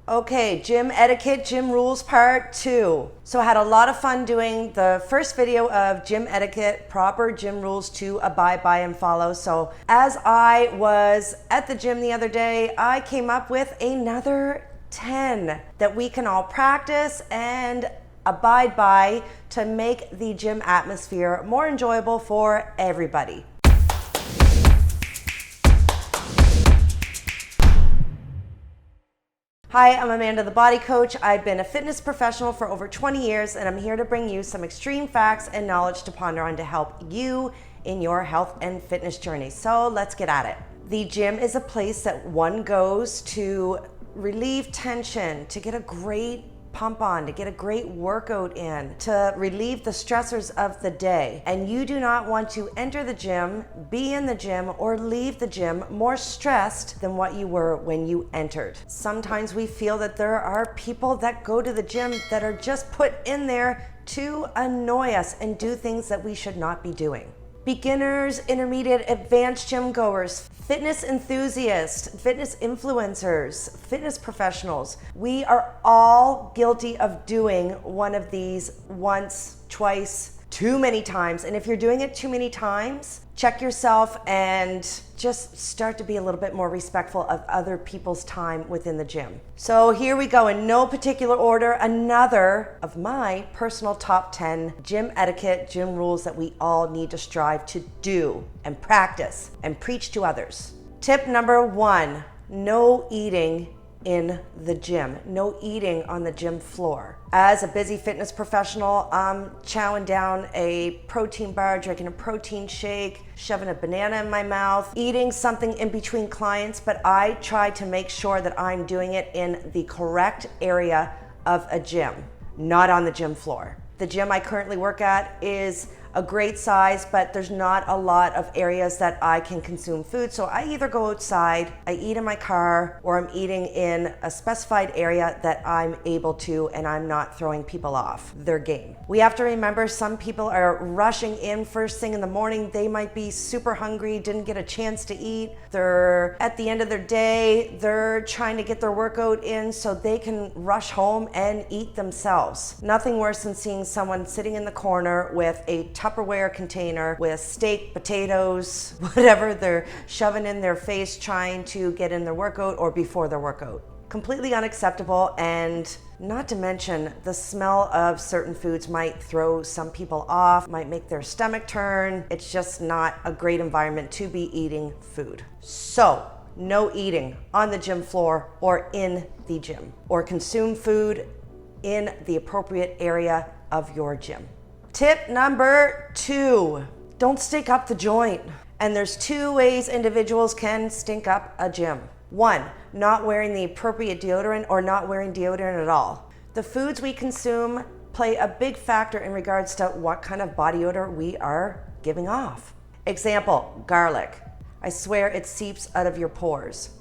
Okay, gym etiquette, gym rules part 2. So I had a lot of fun doing the first video of gym etiquette, proper gym rules to abide by and follow. So as I was at the gym the other day, I came up with another 10 that we can all practice and abide by to make the gym atmosphere more enjoyable for everybody. Hi, I'm Amanda, the Body Coach. I've been a fitness professional for over 20 years, and I'm here to bring you some extreme facts and knowledge to ponder on to help you in your health and fitness journey. So let's get at it. The gym is a place that one goes to relieve tension, to get a great pump on, to get a great workout in, to relieve the stressors of the day. And you do not want to enter the gym, be in the gym, or leave the gym more stressed than what you were when you entered. Sometimes we feel that there are people that go to the gym that are just put in there to annoy us and do things that we should not be doing. Beginners, intermediate, advanced gym goers, fitness enthusiasts, fitness influencers, fitness professionals. We are all guilty of doing one of these once, twice, too many times. And if you're doing it too many times, check yourself and just start to be a little bit more respectful of other people's time within the gym. So here we go, in no particular order, another of my personal top 10 gym etiquette, gym rules that we all need to strive to do and practice and preach to others. Tip number 1, no eating in the gym. No eating on the gym floor. As a busy fitness professional, I'm chowing down a protein bar, drinking a protein shake, shoving a banana in my mouth, eating something in between clients, but I try to make sure that I'm doing it in the correct area of a gym, not on the gym floor. The gym I currently work at is a great size, but there's not a lot of areas that I can consume food. So I either go outside, I eat in my car, or I'm eating in a specified area that I'm able to, and I'm not throwing people off their game. We have to remember some people are rushing in first thing in the morning. They might be super hungry, didn't get a chance to eat. They're at the end of their day, they're trying to get their workout in so they can rush home and eat themselves. Nothing worse than seeing someone sitting in the corner with a Tupperware container with steak, potatoes, whatever they're shoving in their face trying to get in their workout or before their workout. Completely unacceptable, and not to mention the smell of certain foods might throw some people off, might make their stomach turn. It's just not a great environment to be eating food. So, no eating on the gym floor or in the gym, or consume food in the appropriate area of your gym. Tip number 2, don't stink up the joint. And there's 2 ways individuals can stink up a gym. 1, not wearing the appropriate deodorant or not wearing deodorant at all. The foods we consume play a big factor in regards to what kind of body odor we are giving off. Example, garlic. I swear it seeps out of your pores.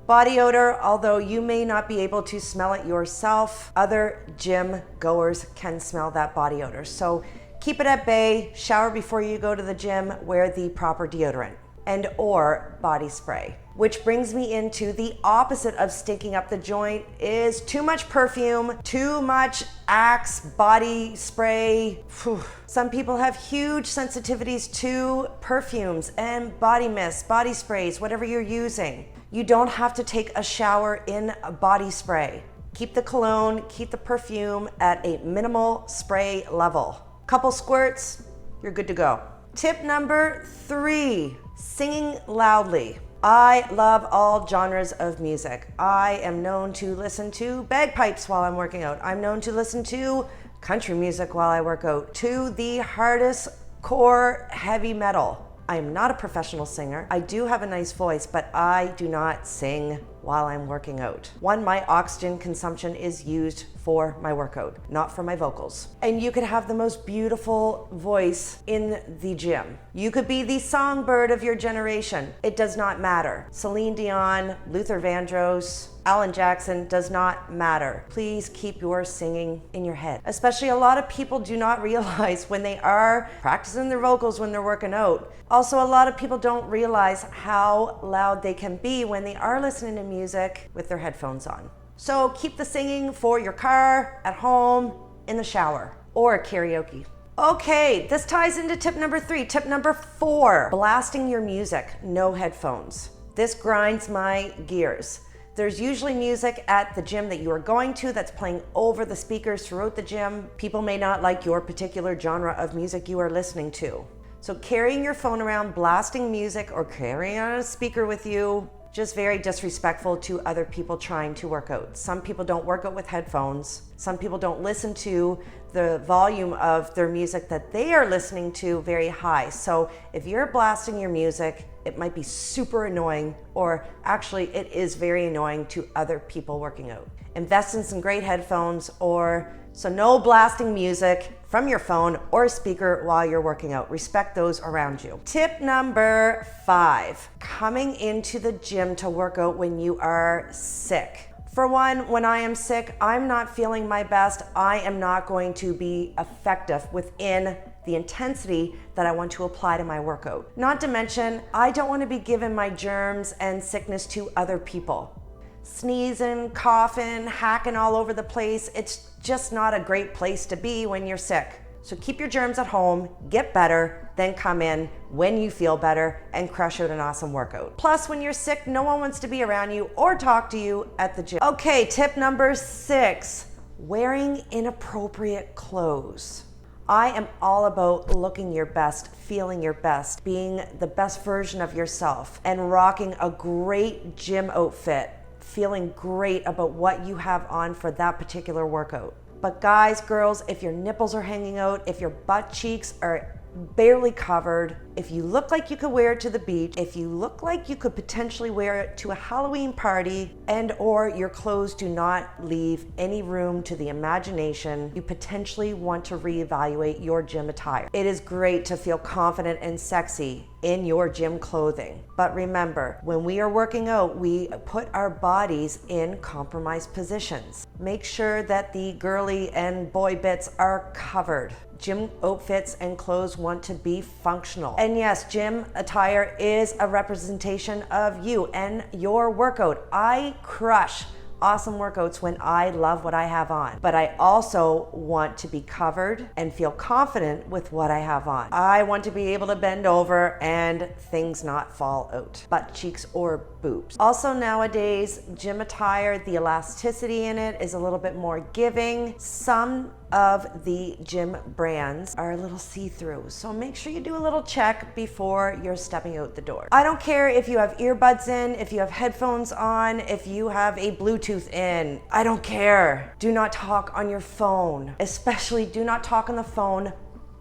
Body odor, although you may not be able to smell it yourself, other gym goers can smell that body odor. So keep it at bay, shower before you go to the gym, wear the proper deodorant and or body spray. Which brings me into the opposite of stinking up the joint is too much perfume, too much Axe body spray. Whew. Some people have huge sensitivities to perfumes and body mist, body sprays, whatever you're using. You don't have to take a shower in a body spray. Keep the cologne, keep the perfume at a minimal spray level. Couple squirts, you're good to go. Tip number 3, singing loudly. I love all genres of music. I am known to listen to bagpipes while I'm working out. I'm known to listen to country music while I work out, to the hardest core heavy metal. I am not a professional singer. I do have a nice voice, but I do not sing while I'm working out. 1, my oxygen consumption is used for my workout, not for my vocals. And you could have the most beautiful voice in the gym. You could be the songbird of your generation. It does not matter. Celine Dion, Luther Vandross, Alan Jackson, does not matter. Please keep your singing in your head. Especially a lot of people do not realize when they are practicing their vocals when they're working out. Also, a lot of people don't realize how loud they can be when they are listening to music with their headphones on. So keep the singing for your car, at home, in the shower, or karaoke. Okay, this ties into tip number 3. Tip number 4, blasting your music, no headphones. This grinds my gears. There's usually music at the gym that you are going to that's playing over the speakers throughout the gym. People may not like your particular genre of music you are listening to. So carrying your phone around, blasting music, or carrying on a speaker with you, just very disrespectful to other people trying to work out. Some people don't work out with headphones. Some people don't listen to the volume of their music that they are listening to very high. So if you're blasting your music, it might be super annoying, or actually it is very annoying to other people working out. Invest in some great headphones, so no blasting music from your phone or speaker while you're working out. Respect those around you. Tip number 5, coming into the gym to work out when you are sick. For one, when I am sick, I'm not feeling my best. I am not going to be effective within the intensity that I want to apply to my workout. Not to mention, I don't want to be giving my germs and sickness to other people. Sneezing, coughing, hacking all over the place. It's just not a great place to be when you're sick. So keep your germs at home, get better, then come in when you feel better and crush out an awesome workout. Plus, when you're sick, no one wants to be around you or talk to you at the gym. Okay, tip number 6, wearing inappropriate clothes. I am all about looking your best, feeling your best, being the best version of yourself, and rocking a great gym outfit, feeling great about what you have on for that particular workout. But guys, girls, if your nipples are hanging out, if your butt cheeks are barely covered, if you look like you could wear it to the beach, if you look like you could potentially wear it to a Halloween party, and or your clothes do not leave any room to the imagination, you potentially want to reevaluate your gym attire. It is great to feel confident and sexy in your gym clothing. But remember, when we are working out, we put our bodies in compromised positions. Make sure that the girly and boy bits are covered. Gym outfits and clothes want to be functional. And yes, gym attire is a representation of you and your workout. I crush awesome workouts when I love what I have on, but I also want to be covered and feel confident with what I have on. I want to be able to bend over and things not fall out, butt cheeks or boobs. Also nowadays, gym attire, the elasticity in it is a little bit more giving. Some of the gym brands are a little see-through, so make sure you do a little check before you're stepping out the door. I don't care if you have earbuds in, if you have headphones on, if you have a Bluetooth in. I don't care. Do not talk on your phone. Especially do not talk on the phone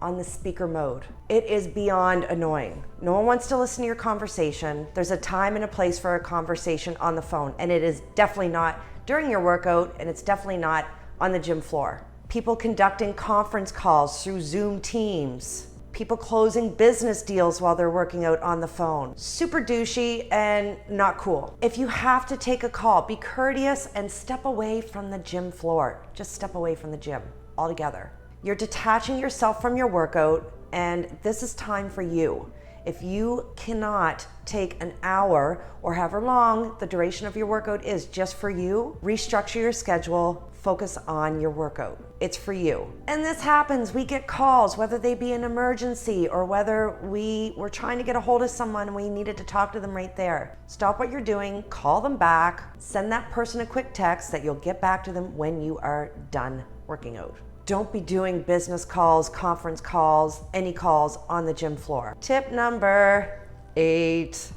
on the speaker mode. It is beyond annoying. No one wants to listen to your conversation. There's a time and a place for a conversation on the phone, and it is definitely not during your workout, and it's definitely not on the gym floor. People conducting conference calls through Zoom Teams. People closing business deals while they're working out on the phone. Super douchey and not cool. If you have to take a call, be courteous and step away from the gym floor. Just step away from the gym altogether. You're detaching yourself from your workout, and this is time for you. If you cannot take an hour or however long the duration of your workout is just for you, restructure your schedule, focus on your workout. It's for you. And this happens, we get calls, whether they be an emergency or whether we were trying to get a hold of someone and we needed to talk to them right there. Stop what you're doing, call them back, send that person a quick text that you'll get back to them when you are done working out. Don't be doing business calls, conference calls, any calls on the gym floor. Tip number 8,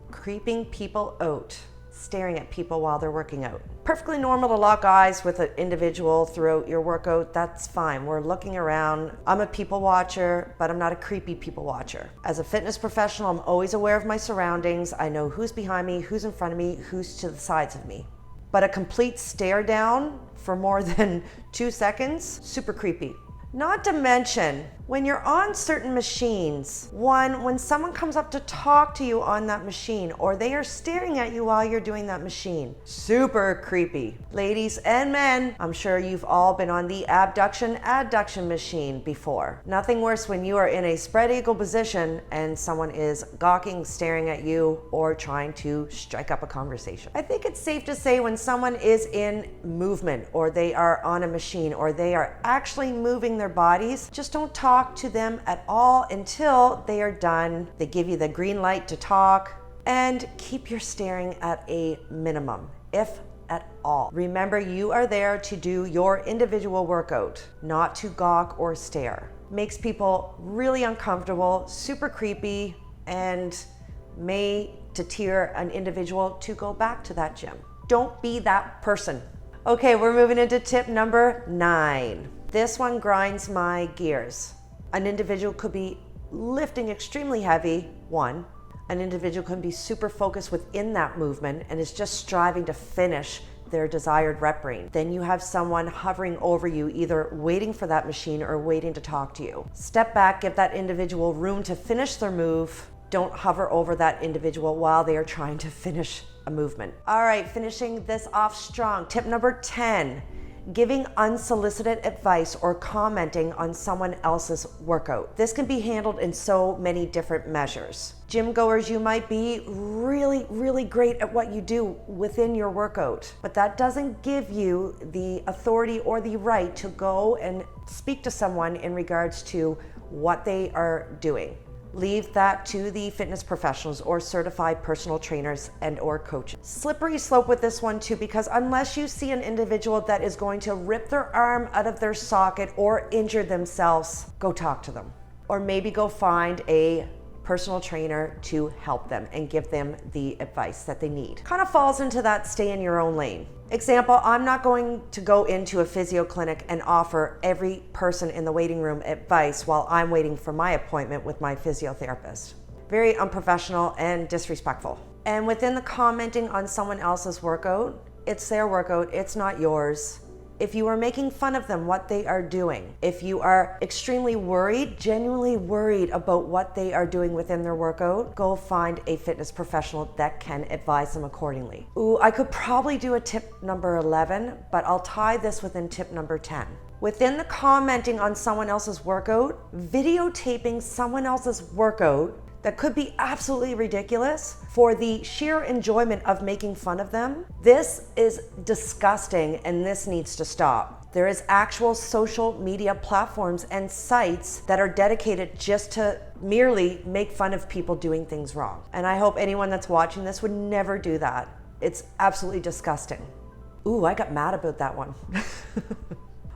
creeping people out, staring at people while they're working out. Perfectly normal to lock eyes with an individual throughout your workout. That's fine. We're looking around. I'm a people watcher, but I'm not a creepy people watcher. As a fitness professional, I'm always aware of my surroundings. I know who's behind me, who's in front of me, who's to the sides of me. But a complete stare down for more than 2 seconds, super creepy. Not to mention, when you're on certain machines, when someone comes up to talk to you on that machine, or they are staring at you while you're doing that machine, super creepy. Ladies and men, I'm sure you've all been on the abduction-adduction machine before. Nothing worse when you are in a spread eagle position and someone is gawking, staring at you, or trying to strike up a conversation. I think it's safe to say when someone is in movement, or they are on a machine, or they are actually moving their bodies, just don't talk to them at all until they are done. They give you the green light to talk, and keep your staring at a minimum, if at all. Remember, you are there to do your individual workout, not to gawk or stare. Makes people really uncomfortable, super creepy, and may deter an individual to go back to that gym. Don't be that person. Okay, we're moving into tip number 9. This one grinds my gears. An individual could be lifting extremely heavy, one. An individual can be super focused within that movement and is just striving to finish their desired rep range. Then you have someone hovering over you, either waiting for that machine or waiting to talk to you. Step back, give that individual room to finish their move. Don't hover over that individual while they are trying to finish a movement. All right, finishing this off strong. Tip number 10. Giving unsolicited advice or commenting on someone else's workout. This can be handled in so many different measures. Gym goers, you might be really great at what you do within your workout, but that doesn't give you the authority or the right to go and speak to someone in regards to what they are doing. Leave that to the fitness professionals or certified personal trainers and or coaches. Slippery slope with this one too, because unless you see an individual that is going to rip their arm out of their socket or injure themselves, go talk to them. Or maybe go find a personal trainer to help them and give them the advice that they need. Kind of falls into that stay in your own lane. Example, I'm not going to go into a physio clinic and offer every person in the waiting room advice while I'm waiting for my appointment with my physiotherapist. Very unprofessional and disrespectful. And within the commenting on someone else's workout, it's their workout, it's not yours. If you are making fun of them, what they are doing, if you are extremely worried, genuinely worried about what they are doing within their workout, go find a fitness professional that can advise them accordingly. Ooh, I could probably do a tip number 11, but I'll tie this within tip number 10. Within the commenting on someone else's workout, videotaping someone else's workout that could be absolutely ridiculous for the sheer enjoyment of making fun of them. This is disgusting and this needs to stop. There is actual social media platforms and sites that are dedicated just to merely make fun of people doing things wrong. And I hope anyone that's watching this would never do that. It's absolutely disgusting. Ooh, I got mad about that one.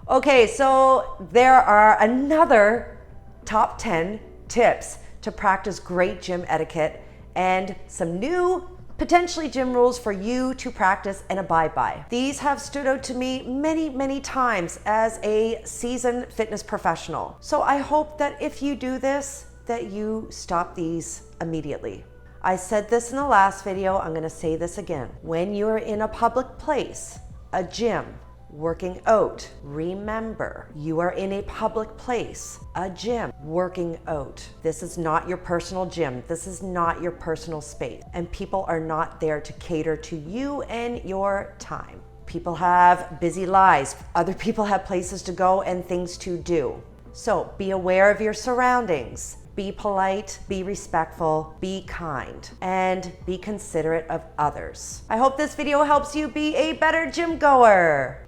Okay, so there are another top 10 tips to practice great gym etiquette and some new potentially gym rules for you to practice and abide by. These have stood out to me many times as a seasoned fitness professional. So I hope that if you do this, that you stop these immediately. I said this in the last video, I'm gonna say this again. When you're in a public place, a gym, working out, remember, you are in a public place, a gym, working out. This is not your personal gym. This is not your personal space. And people are not there to cater to you and your time. People have busy lives. Other people have places to go and things to do. So be aware of your surroundings. Be polite, be respectful, be kind, and be considerate of others. I hope this video helps you be a better gym goer.